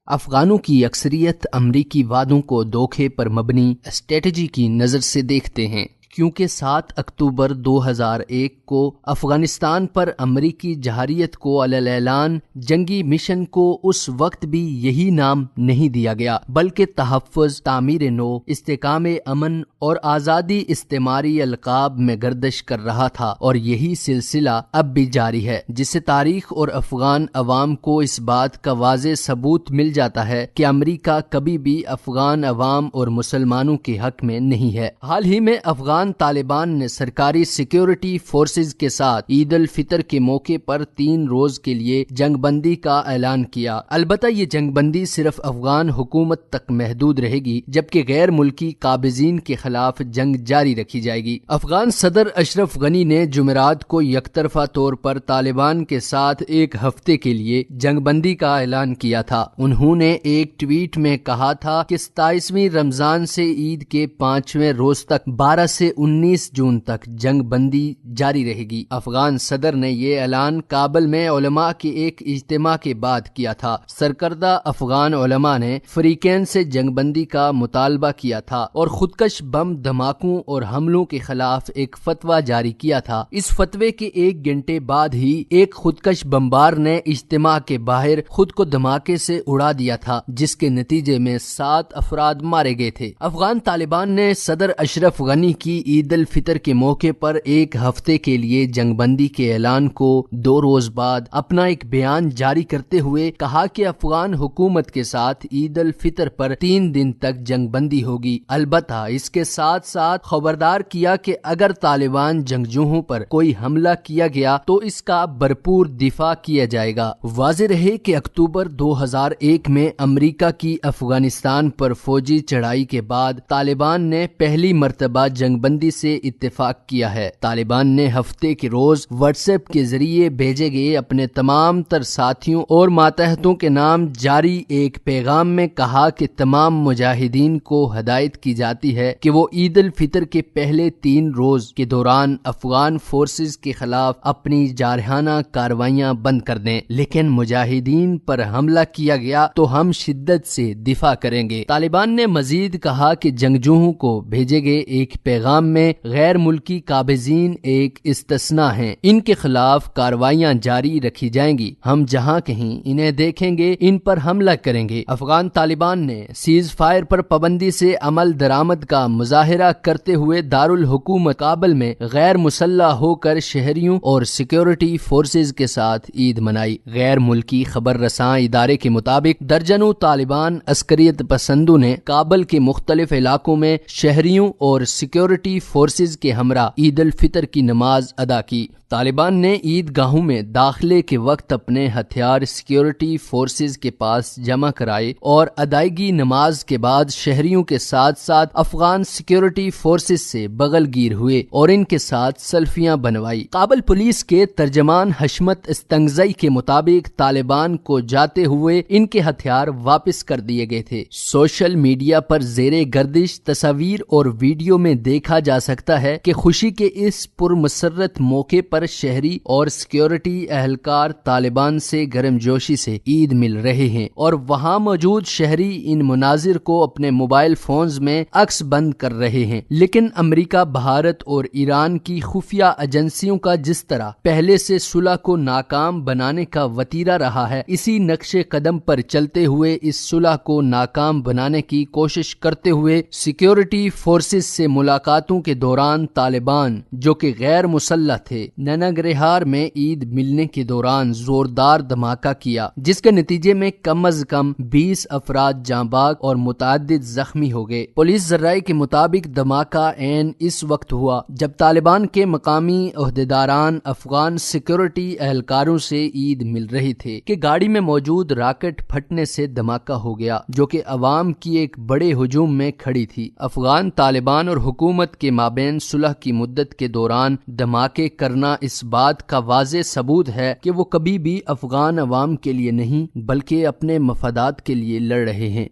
افغانوں کی اکثریت امریکی وعدوں کو دھوکے پر مبنی اسٹریٹجی کی نظر سے دیکھتے ہیں، کیونکہ 7 اکتوبر 2001 کو افغانستان پر امریکی جہریت کو علی الاعلان جنگی مشن کو اس وقت بھی یہی نام نہیں دیا گیا، بلکہ تحفظ، تعمیر نو، استحکام امن اور آزادی استعماری القاب میں گردش کر رہا تھا، اور یہی سلسلہ اب بھی جاری ہے، جس سے تاریخ اور افغان عوام کو اس بات کا واضح ثبوت مل جاتا ہے کہ امریکہ کبھی بھی افغان عوام اور مسلمانوں کے حق میں نہیں ہے۔ حال ہی میں افغان طالبان نے سرکاری سیکیورٹی فورسز کے ساتھ عید الفطر کے موقع پر 3 روز کے لیے جنگ بندی کا اعلان کیا۔ البتہ یہ جنگ بندی صرف افغان حکومت تک محدود رہے گی، جبکہ غیر ملکی قابضین کے خلاف جنگ جاری رکھی جائے گی۔ افغان صدر اشرف غنی نے جمعرات کو یک طرفہ طور پر طالبان کے ساتھ 1 ہفتے کے لیے جنگ بندی کا اعلان کیا تھا۔ انہوں نے ایک ٹویٹ میں کہا تھا کہ 27ویں رمضان سے عید کے 5ویں روز تک 12 سے 19 جون تک جنگ بندی جاری رہے گی۔ افغان صدر نے یہ اعلان کابل میں علماء کے ایک اجتماع کے بعد کیا تھا۔ سرکردہ افغان علماء نے فریقین سے جنگ بندی کا مطالبہ کیا تھا اور خودکش بم دھماکوں اور حملوں کے خلاف ایک فتویٰ جاری کیا تھا۔ اس فتوے کے 1 گھنٹے بعد ہی ایک خودکش بمبار نے اجتماع کے باہر خود کو دھماکے سے اڑا دیا تھا، جس کے نتیجے میں 7 افراد مارے گئے تھے۔ افغان طالبان نے صدر اشرف غنی کی عید الفطر کے موقع پر 1 ہفتے کے لیے جنگ بندی کے اعلان کو 2 روز بعد اپنا ایک بیان جاری کرتے ہوئے کہا کہ افغان حکومت کے ساتھ عید الفطر پر 3 دن تک جنگ بندی ہوگی۔ البتہ اس کے ساتھ ساتھ خبردار کیا کہ اگر طالبان جنگجوؤں پر کوئی حملہ کیا گیا تو اس کا بھرپور دفاع کیا جائے گا۔ واضح رہے کہ اکتوبر 2001 میں امریکہ کی افغانستان پر فوجی چڑھائی کے بعد طالبان نے پہلی مرتبہ جنگ بندی سے اتفاق کیا ہے۔ طالبان نے ہفتے کے روز واٹس ایپ کے ذریعے بھیجے گئے اپنے تمام تر ساتھیوں اور ماتحتوں کے نام جاری ایک پیغام میں کہا کہ تمام مجاہدین کو ہدایت کی جاتی ہے کہ وہ عید الفطر کے پہلے 3 روز کے دوران افغان فورسز کے خلاف اپنی جارحانہ کارروائیاں بند کر دیں، لیکن مجاہدین پر حملہ کیا گیا تو ہم شدت سے دفاع کریں گے۔ طالبان نے مزید کہا کہ جنگجوؤں کو بھیجے گئے ایک پیغام میں غیر ملکی قابضین ایک استثناء ہیں، ان کے خلاف کارروائیاں جاری رکھی جائیں گی، ہم جہاں کہیں انہیں دیکھیں گے ان پر حملہ کریں گے۔ افغان طالبان نے سیز فائر پر پابندی سے عمل درآمد کا مظاہرہ کرتے ہوئے دارالحکومت کابل میں غیر مسلح ہو کر شہریوں اور سیکیورٹی فورسز کے ساتھ عید منائی۔ غیر ملکی خبر رساں ادارے کے مطابق درجنوں طالبان عسکریت پسندوں نے کابل کے مختلف علاقوں میں شہریوں اور سیکیورٹی فورسز کے ہمراہ عید الفطر کی نماز ادا کی۔ طالبان نے عید گاہوں میں داخلے کے وقت اپنے ہتھیار سیکیورٹی فورسز کے پاس جمع کرائے اور ادائیگی نماز کے بعد شہریوں کے ساتھ ساتھ افغان سیکیورٹی فورسز سے بغل گیر ہوئے اور ان کے ساتھ سیلفیاں بنوائی۔ کابل پولیس کے ترجمان حشمت استنگزئی کے مطابق طالبان کو جاتے ہوئے ان کے ہتھیار واپس کر دیے گئے تھے۔ سوشل میڈیا پر زیر گردش تصاویر اور ویڈیو میں دیکھا جا سکتا ہے کہ خوشی کے اس پرمسرت موقع پر شہری اور سیکیورٹی اہلکار طالبان سے گرم جوشی سے عید مل رہے ہیں اور وہاں موجود شہری ان مناظر کو اپنے موبائل فونز میں عکس بند کر رہے ہیں۔ لیکن امریکہ، بھارت اور ایران کی خفیہ ایجنسیوں کا جس طرح پہلے سے صلح کو ناکام بنانے کا وتیرہ رہا ہے، اسی نقش قدم پر چلتے ہوئے اس صلح کو ناکام بنانے کی کوشش کرتے ہوئے سیکیورٹی فورسز سے ملاقاتوں کے دوران طالبان جو کہ غیر مسلح تھے، ننگرہار میں عید ملنے کے دوران زوردار دھماکہ کیا، جس کے نتیجے میں کم از کم 20 افراد جاں بحق اور متعدد زخمی ہو گئے۔ پولیس ذرائع کے مطابق دھماکہ عین اس وقت ہوا جب طالبان کے مقامی عہدیداران افغان سیکیورٹی اہلکاروں سے عید مل رہے تھے کہ گاڑی میں موجود راکٹ پھٹنے سے دھماکہ ہو گیا، جو کہ عوام کی ایک بڑے ہجوم میں کھڑی تھی۔ افغان طالبان اور حکومت کے مابین صلح کی مدت کے دوران دھماکے کرنا اس بات کا واضح ثبوت ہے کہ وہ کبھی بھی افغان عوام کے لیے نہیں بلکہ اپنے مفادات کے لیے لڑ رہے ہیں۔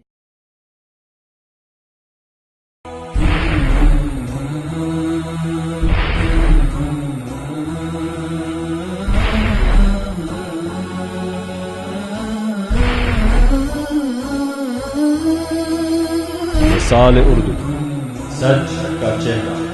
مثال اردو، سچ کا چہرہ۔